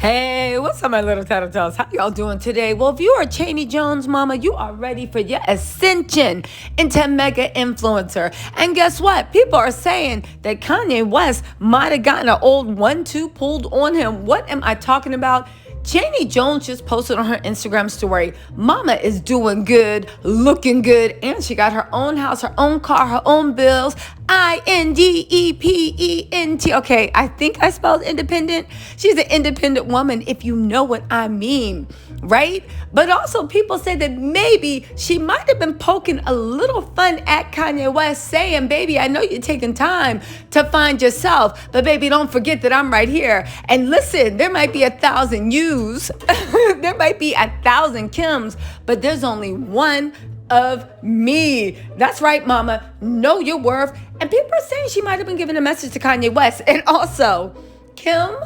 Hey, what's up, my little tattletales? How y'all doing today? Well, if you are Chaney Jones, mama, you are ready for your ascension into mega influencer. And guess what? People are saying that Kanye West might have gotten an old 1-2 pulled on him. What am I talking about? Chaney Jones just posted on her Instagram story, mama is doing good, looking good, and she got her own house, her own car, her own bills. Indepent. Okay, I think I spelled independent. She's an independent woman, if you know what I mean, right? But also people say that maybe she might have been poking a little fun at Kanye West, saying, baby, I know you're taking time to find yourself, but baby, don't forget that I'm right here. And listen, there might be 1,000 yous, there might be 1,000 Kims, but there's only one of me. That's right, mama. Know your worth. And people are saying she might have been giving a message to Kanye West. And also, Kim,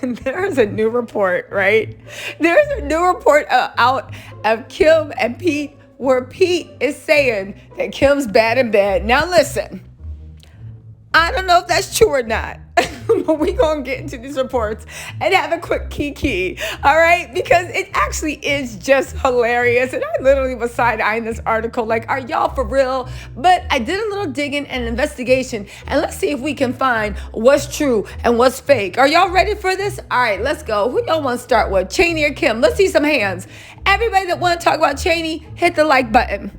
there's a new report, right? There's a new report out of Kim and Pete, where Pete is saying that Kim's bad in bed. Now listen, I don't know if that's true or not, but we're going to get into these reports and have a quick kiki, all right? Because it actually is just hilarious. And I literally was side-eyeing this article like, are y'all for real? But I did a little digging and investigation, and let's see if we can find what's true and what's fake. Are y'all ready for this? All right, let's go. Who y'all want to start with, Chaney or Kim? Let's see some hands. Everybody that want to talk about Chaney, hit the like button.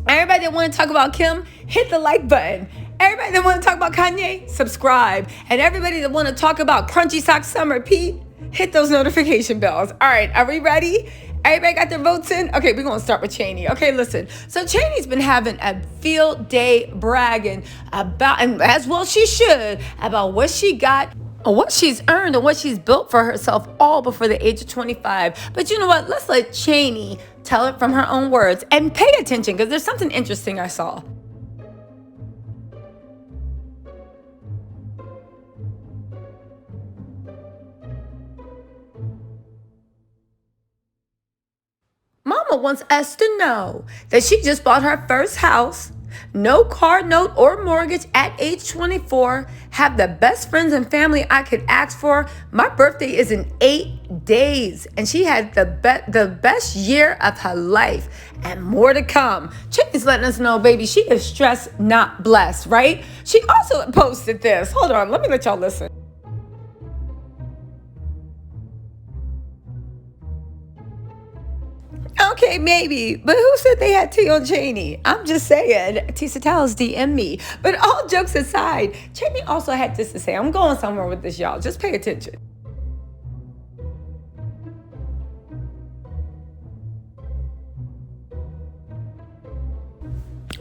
Everybody that want to talk about Kim, hit the like button. Everybody that want to talk about Kanye, subscribe. And everybody that want to talk about Crunchy Sock Summer, Pete, hit those notification bells. All right, are we ready? Everybody got their votes in? Okay, we're going to start with Chaney. Okay, listen. So Chaney's been having a field day bragging about, and as well she should, about what she got, what she's earned, and what she's built for herself all before the age of 25. But you know what? Let's let Chaney tell it from her own words. And pay attention, because there's something interesting I saw. Mama wants us to know that she just bought her first house, no car note or mortgage at age 24, have the best friends and family I could ask for. My birthday is in 8 days, and she had the best year of her life, and more to come. Chaney's letting us know, baby, she is stressed, not blessed, right? She also posted this. Hold on, let me let y'all listen. Okay, maybe, but who said they had tea on Chaney? I'm just saying, Tisa Towels DM me. But all jokes aside, Chaney also had this to say. I'm going somewhere with this, y'all. Just pay attention.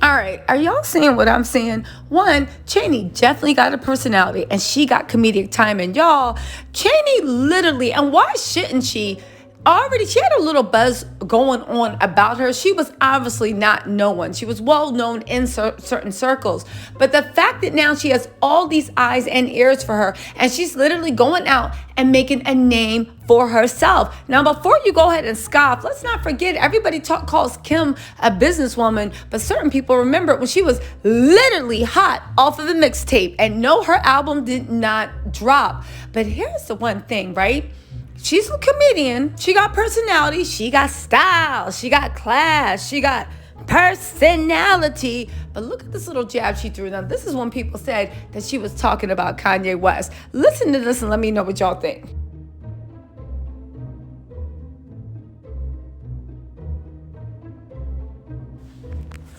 All right, are y'all seeing what I'm seeing? One, Chaney definitely got a personality, and she got comedic timing. Y'all, Chaney literally, and why shouldn't she? She had a little buzz going on about her. She was obviously not known. She was well known in certain circles. But the fact that now she has all these eyes and ears for her, and she's literally going out and making a name for herself. Now, before you go ahead and scoff, let's not forget, everybody calls Kim a businesswoman, but certain people remember when she was literally hot off of a mixtape, and no, her album did not drop. But here's the one thing, right? She's a comedian. She got personality. She got style. She got class. She got personality. But look at this little jab she threw. Now, this is when people said that she was talking about Kanye West. Listen to this and let me know what y'all think.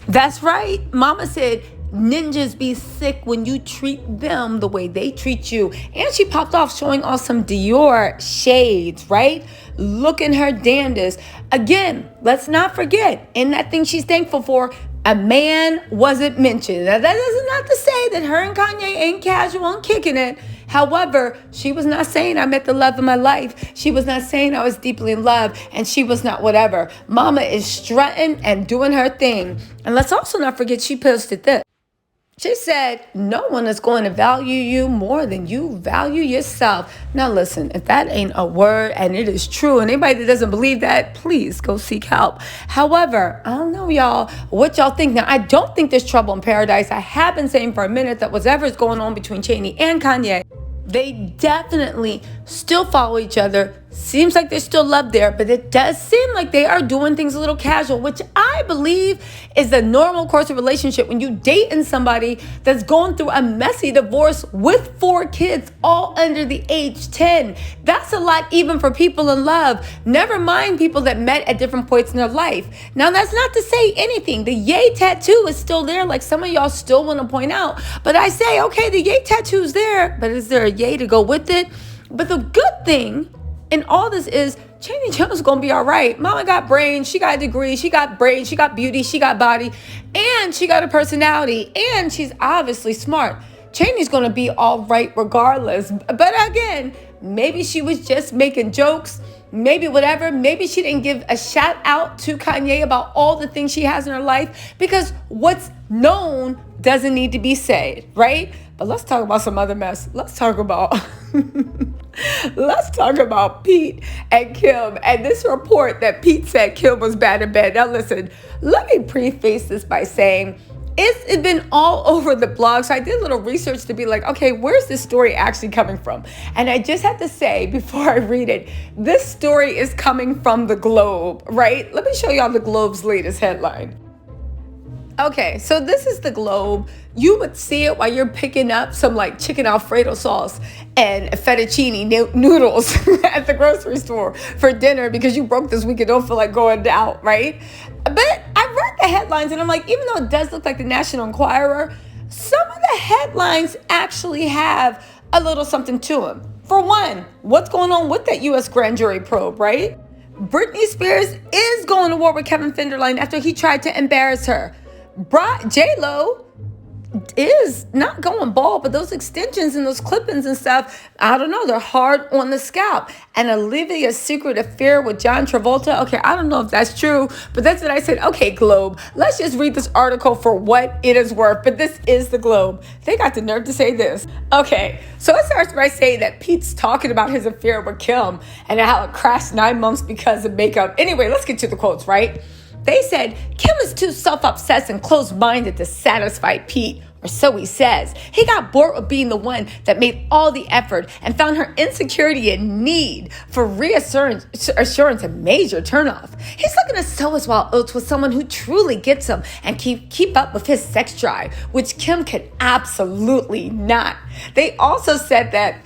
That's right. Mama said, ninjas be sick when you treat them the way they treat you. And she popped off showing off some Dior shades, right? Looking her damnedest. Again, let's not forget, in that thing she's thankful for, a man wasn't mentioned. Now, that is not to say that her and Kanye ain't casual and kicking it. However, she was not saying I met the love of my life. She was not saying I was deeply in love, and she was not whatever. Mama is strutting and doing her thing. And let's also not forget she posted this. She said, no one is going to value you more than you value yourself. Now listen, if that ain't a word and it is true, and anybody that doesn't believe that, please go seek help. However, I don't know, y'all, what y'all think. Now, I don't think there's trouble in paradise. I have been saying for a minute that whatever is going on between Chaney and Kanye, They definitely still follow each other. Seems like there's still love there, but it does seem like they are doing things a little casual, which I believe is the normal course of relationship when you dating somebody that's going through a messy divorce with 4 kids, all under the age 10. That's a lot even for people in love. Never mind people that met at different points in their life. Now, that's not to say anything. The yay tattoo is still there, like some of y'all still want to point out. But I say, okay, the yay tattoo's there, but is there a yay to go with it? But the good thing in all this is Chaney Jones is gonna be all right. Mama got brains, she got a degree, she got brains, she got beauty, she got body, and she got a personality, and she's obviously smart. Chaney's gonna be all right regardless. But again, maybe she was just making jokes, maybe whatever. Maybe she didn't give a shout out to Kanye about all the things she has in her life, because what's known doesn't need to be said, right? But let's talk about some other mess. Let's talk about Pete and Kim and this report that Pete said Kim was bad in bed. Now listen, let me preface this by saying it's been all over the blog. So I did a little research to be like, okay, where's this story actually coming from? And I just have to say before I read it, this story is coming from the Globe, right? Let me show y'all the Globe's latest headline. Okay, so this is the Globe. You would see it while you're picking up some like chicken Alfredo sauce and fettuccine noodles at the grocery store for dinner because you broke this week and don't feel like going out, right? But I read the headlines and I'm like, even though it does look like the National Enquirer, some of the headlines actually have a little something to them. For one, what's going on with that U.S. grand jury probe, right? Britney Spears is going to war with Kevin Federline after he tried to embarrass her. J-Lo is not going bald, but those extensions and those clip-ins and stuff, I don't know, they're hard on the scalp. And Olivia's secret affair with John Travolta, okay, I don't know if that's true, but that's what I said. Okay, Globe, let's just read this article for what it is worth. But this is the Globe. They got the nerve to say this. Okay, so it starts by saying that Pete's talking about his affair with Kim and how it crashed 9 months because of makeup. Anyway, let's get to the quotes, right? They said, Kim is too self-obsessed and closed-minded to satisfy Pete, or so he says. He got bored with being the one that made all the effort and found her insecurity and need for reassurance a major turnoff. He's looking to sow his wild oats with someone who truly gets him and keep up with his sex drive, which Kim could absolutely not. They also said that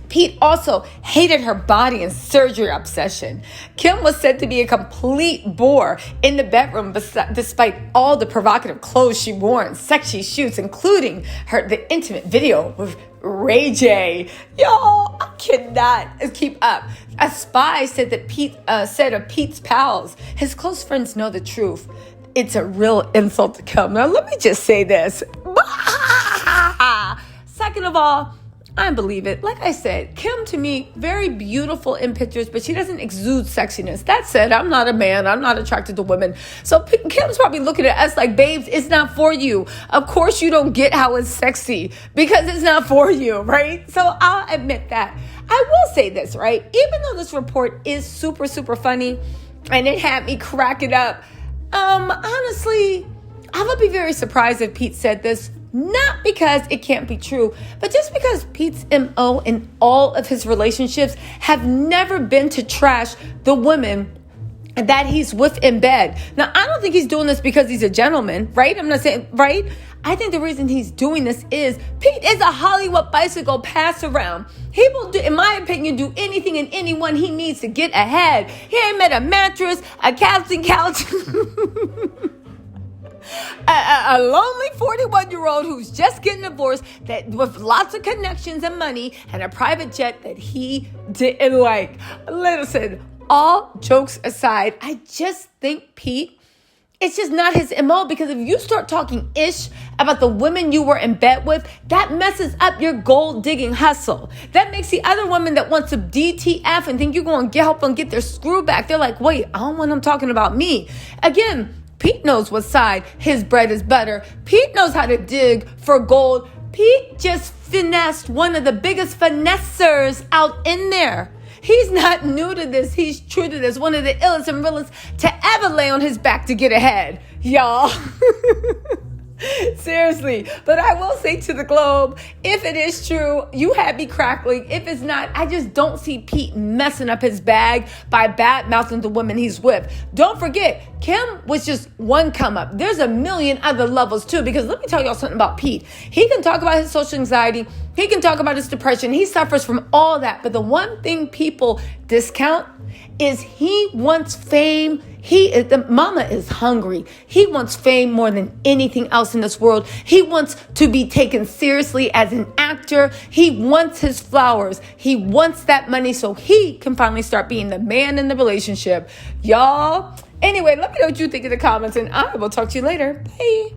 Pete also hated her body and surgery obsession. Kim was said to be a complete bore in the bedroom despite all the provocative clothes she wore and sexy shoots, including the intimate video with Ray J. Y'all, I cannot keep up. A spy said that Pete said of Pete's pals, his close friends know the truth. It's a real insult to Kim. Now, let me just say this. Second of all, I believe it. Like I said, Kim to me, very beautiful in pictures, but she doesn't exude sexiness. That said, I'm not a man. I'm not attracted to women. So Kim's probably looking at us like, babes, it's not for you. Of course you don't get how it's sexy because it's not for you, right? So I'll admit that. I will say this, right? Even though this report is super, super funny and it had me cracking up, honestly, I would be very surprised if Pete said this. Not because it can't be true, but just because Pete's MO in all of his relationships have never been to trash the women that he's with in bed. Now, I don't think he's doing this because he's a gentleman, right? I'm not saying, right? I think the reason he's doing this is Pete is a Hollywood bicycle pass around. He will, in my opinion, do anything and anyone he needs to get ahead. He ain't met a mattress, a captain couch. A lonely 41-year-old who's just getting divorced, that with lots of connections and money and a private jet that he didn't like. Listen, all jokes aside, I just think Pete, it's just not his MO, because if you start talking ish about the women you were in bed with, that messes up your gold digging hustle. That makes the other women that want to DTF and think you're going to help them get their screw back. They're like, wait, I don't want them talking about me. Again, Pete knows what side his bread is butter. Pete knows how to dig for gold. Pete just finessed one of the biggest finessers out in there. He's not new to this. He's true to this. One of the illest and realest to ever lay on his back to get ahead, y'all. Seriously. But I will say to the Globe, if it is true, you had me crackling. If it's not, I just don't see Pete messing up his bag by bad mouthing the women he's with. Don't forget, Kim was just one come up. There's a million other levels too, because let me tell y'all something about Pete. He can talk about his social anxiety. He can talk about his depression. He suffers from all that. But the one thing people discount is he wants fame. The mama is hungry. He wants fame more than anything else in this world. He wants to be taken seriously as an actor. He wants his flowers. He wants that money so he can finally start being the man in the relationship. Y'all. Anyway, let me know what you think in the comments, and I will talk to you later. Bye.